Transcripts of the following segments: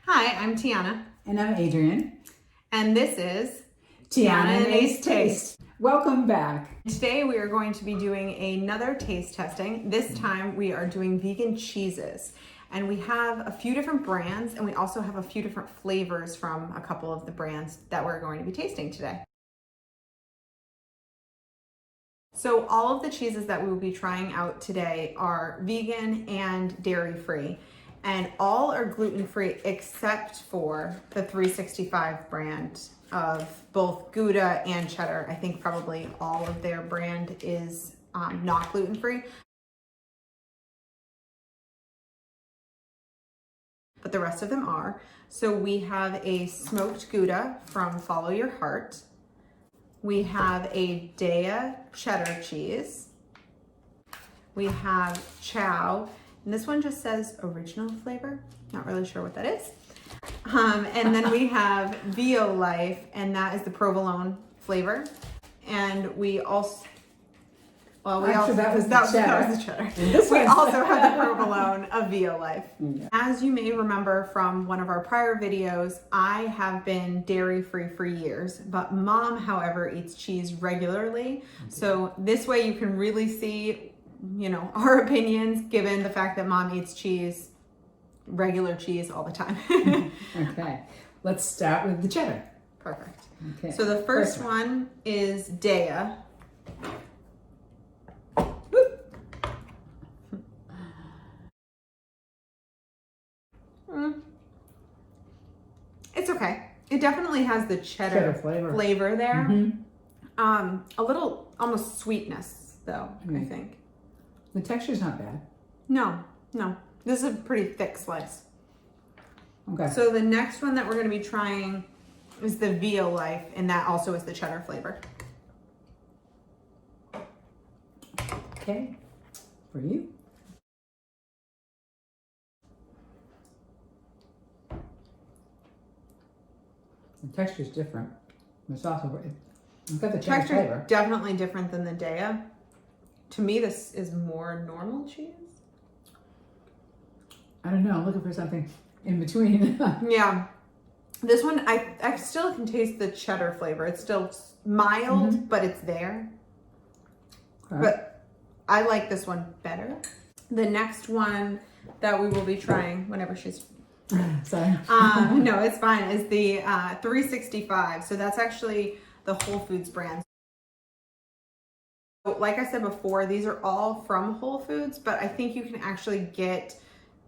Hi, I'm Tiana. And I'm Adrienne. And this is Tiana and Ace Taste. Welcome back. Today we are going to be doing another taste testing. This time we are doing vegan cheeses. And we have a few different brands, and we also have a few different flavors from a couple of the brands that we're going to be tasting today. So all of the cheeses that we will be trying out today are vegan and dairy-free. And all are gluten-free except for the 365 brand of both Gouda and cheddar. I think probably all of their brand is not gluten-free. But the rest of them are. So we have a smoked Gouda from Follow Your Heart. We have a Daiya cheddar cheese. We have Chow, and this one just says original flavor. Not really sure what that is. And then we have Violife, and that is the provolone flavor. And we also, that was the cheddar. We also have the provolone of Violife. Yeah. As you may remember from one of our prior videos, I have been dairy-free for years, but Mom, however, eats cheese regularly. So this way you can really see, our opinions, given the fact that Mom eats cheese, regular cheese all the time. Okay, let's start with the cheddar. Perfect. Okay. So the first one is Daiya. It's okay. It definitely has the cheddar flavor there. Mm-hmm. A little almost sweetness though, I think. The texture's not bad. No. This is a pretty thick slice. Okay. So the next one that we're going to be trying is the Violife, and that also is the cheddar flavor. Okay. For you. The texture's different. It's also got the cheddar flavor. Definitely different than the Daiya. To me, this is more normal cheese. I don't know. I'm looking for something in between. Yeah. This one, I still can taste the cheddar flavor. It's still mild, but it's there. Okay. But I like this one better. The next one that we will be trying whenever she's... Sorry. No, it's fine. Is the 365. So that's actually the Whole Foods brand. So like I said before, these are all from Whole Foods, but I think you can actually get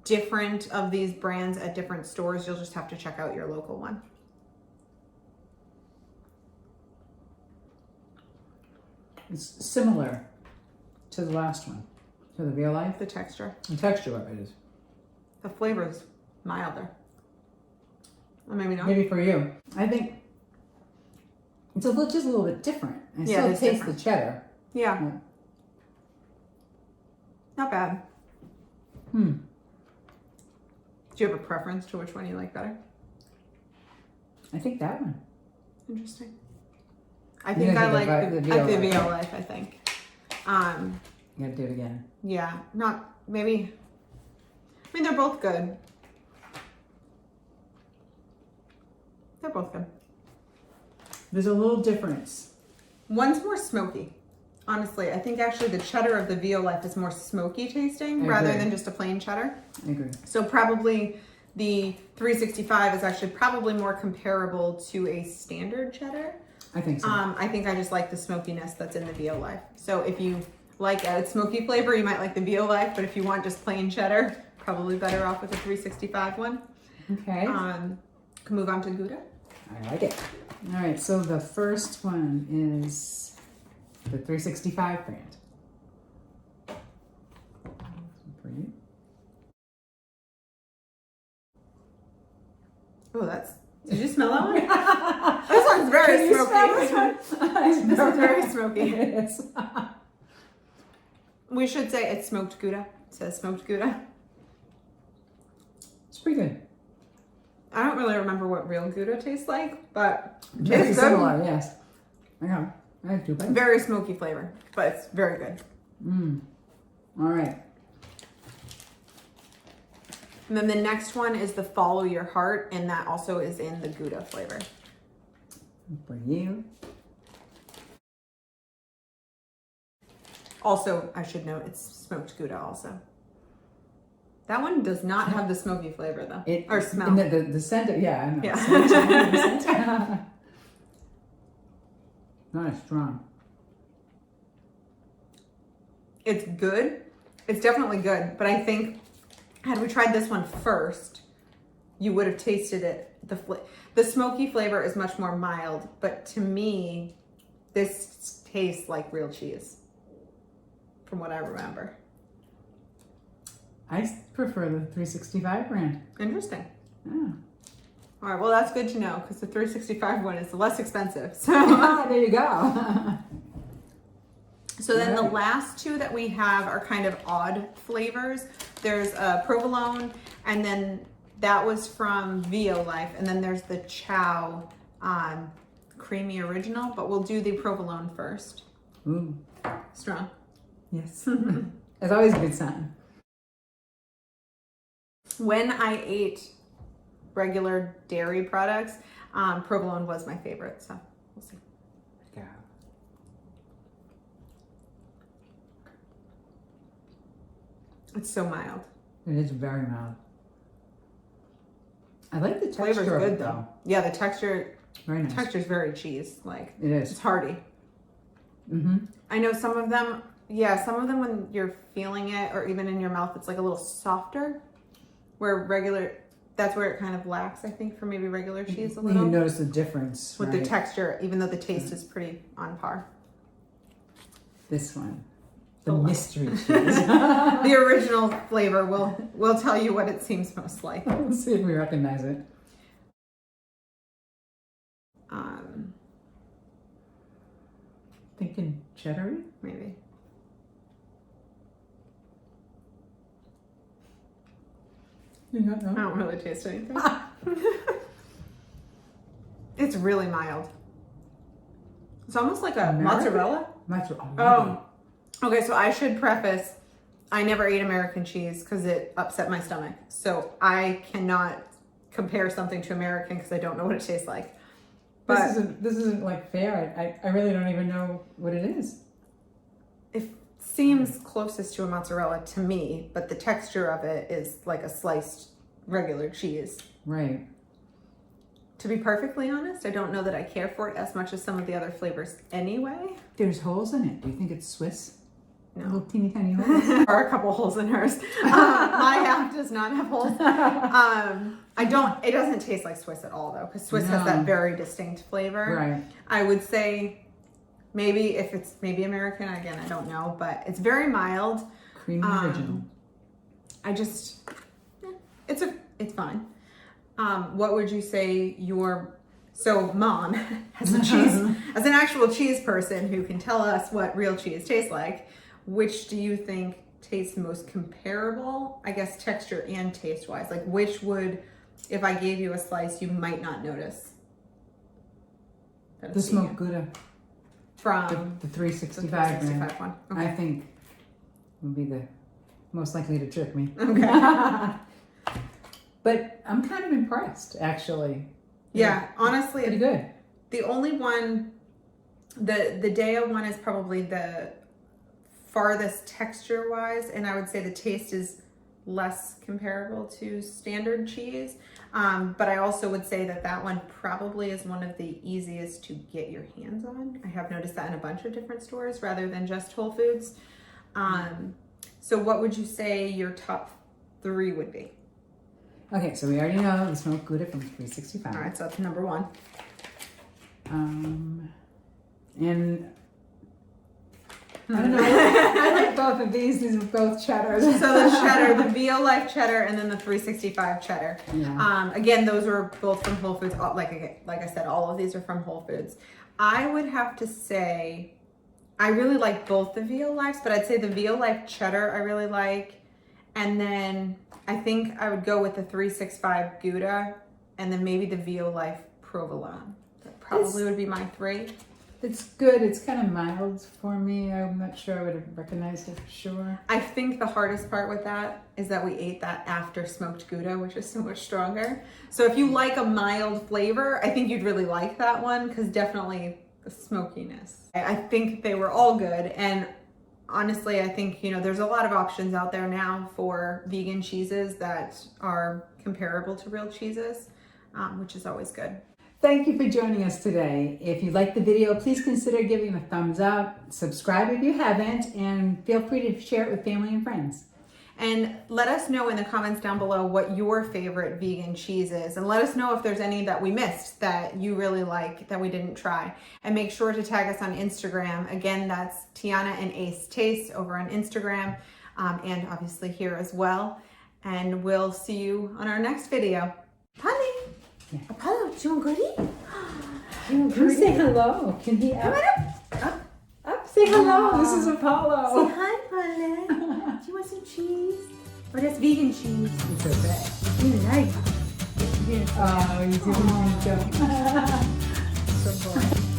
different of these brands at different stores. You'll just have to check out your local one. It's similar to the last one, to the Violife. The texture. The texture of it is. The flavor is milder. Or maybe not. Maybe for you. I think it's just a little bit different. I still taste the cheddar. Yeah. Not bad. Do you have a preference to which one you like better? I think that one. Interesting. I think I like the Violife, I think. You gotta do it again. Yeah, maybe. I mean, they're both good. They're both good. There's a little difference. One's more smoky. Honestly, I think actually the cheddar of the Violife is more smoky tasting rather than just a plain cheddar. I agree. So probably the 365 is actually probably more comparable to a standard cheddar. I think so. I think I just like the smokiness that's in the Violife. So if you like added smoky flavor, you might like the Violife, but if you want just plain cheddar, probably better off with the 365 one. Okay. Can move on to Gouda. I like it. All right, so the first one is the 365 brand. For you. Oh, did you smell that one? This one's very smoky. This is very smoky. It is. We should say it's smoked Gouda. It says smoked Gouda. It's pretty good. I don't really remember what real Gouda tastes like, but Very similar, yes. Okay. I have two bites. Very smoky flavor, but it's very good. All right. And then the next one is the Follow Your Heart, and that also is in the Gouda flavor. For you. Also, I should note, it's smoked Gouda also. That one does not have the smoky flavor though, or smell. The center, yeah, I know. Yeah. The center. Not as strong. It's good. It's definitely good, but I think had we tried this one first, you would have tasted it. The smoky flavor is much more mild, but to me, this tastes like real cheese, from what I remember. I prefer the 365 brand. Interesting. Yeah. All right, well, that's good to know because the 365 one is less expensive. So, There you go. so then the Right. last two that we have are kind of odd flavors. There's provolone, and then that was from VO Life, and then there's the Chow creamy original, but we'll do the provolone first. Ooh, Strong. yes. It's always a good sign. When I ate regular dairy products, provolone was my favorite, so we'll see. Yeah. It's so mild. It is very mild. I like the texture Flavor's of good it, though. Yeah, the texture Very nice. texture's very cheese like. It It's is. hearty. Mm-hmm. I know some of them when you're feeling it or even in your mouth, it's like a little softer. Where that's where it kind of lacks, I think, for maybe regular cheese a You little. notice the difference With right? the texture, even though the taste is pretty on par. This one, the Oh. mystery cheese. The original flavor will tell you what it seems most like. Let's see if we recognize it. Thinking cheddar. Maybe. You don't I know? don't really taste anything. It's really mild. It's almost like a American? mozzarella. Oh, Okay, so I should preface, I never ate American cheese because it upset my stomach. So I cannot compare something to American because I don't know what it tastes like. But this isn't like fair. I really don't even know what it is. it seems closest to a mozzarella to me, but the texture of it is like a sliced regular cheese. Right. To be perfectly honest, I don't know that I care for it as much as some of the other flavors anyway. There's holes in it. Do you think it's Swiss? No. Little teeny tiny holes. There are a couple holes in hers. My half does not have holes. It doesn't taste like Swiss at all though, because Swiss has that No. very distinct flavor. Right. I would say maybe if it's maybe American, again, I don't know, but it's very mild. Creamy original. It's fine. What would you say so mom as as an actual cheese person who can tell us what real cheese tastes like, which do you think tastes most comparable, I guess texture and taste wise? Like which would, if I gave you a slice, you might not notice? The smoked Gouda. From The the 365 brand. 365 one. Okay. I think would be the most likely to trick me. Okay. But I'm kind of impressed, actually. Yeah, honestly, Pretty good. the only one, the Dea one is probably the farthest texture wise, and I would say the taste is less comparable to standard cheese. But I also would say that one probably is one of the easiest to get your hands on. I have noticed that in a bunch of different stores rather than just Whole Foods. So what would you say your top 3 would be? Okay, so we already know the smoked Gouda from 365. All right, so that's number 1. And I don't know. I like both of these. These are both cheddars. So the cheddar, the VO Life cheddar, and then the 365 cheddar. Yeah. Again, those are both from Whole Foods. Like I said, all of these are from Whole Foods. I would have to say, I really like both the VO Lives, but I'd say the VO Life cheddar I really like. And then I think I would go with the 365 Gouda, and then maybe the VO Life provolone. That probably would be my 3. It's good. It's kind of mild for me. I'm not sure I would have recognized it for sure. I think the hardest part with that is that we ate that after smoked Gouda, which is so much stronger. So if you like a mild flavor, I think you'd really like that one because definitely the smokiness. I think they were all good. And honestly, I think, you know, there's a lot of options out there now for vegan cheeses that are comparable to real cheeses, which is always good. Thank you for joining us today. If you liked the video, please consider giving a thumbs up, subscribe if you haven't, and feel free to share it with family and friends. And let us know in the comments down below what your favorite vegan cheese is. And let us know if there's any that we missed that you really like that we didn't try. And make sure to tag us on Instagram. Again, that's Tiana and Ace Taste over on Instagram, and obviously here as well. And we'll see you on our next video. Honey! Yeah. Apollo, do you want goodie? Come say hello. Can he Come up? on up. Up. Say hello. Aw. This is Apollo. Say hi, Apollo. Do you want some cheese? Or that's vegan cheese? It's okay. You like. Oh, he's doing a good job. So boy.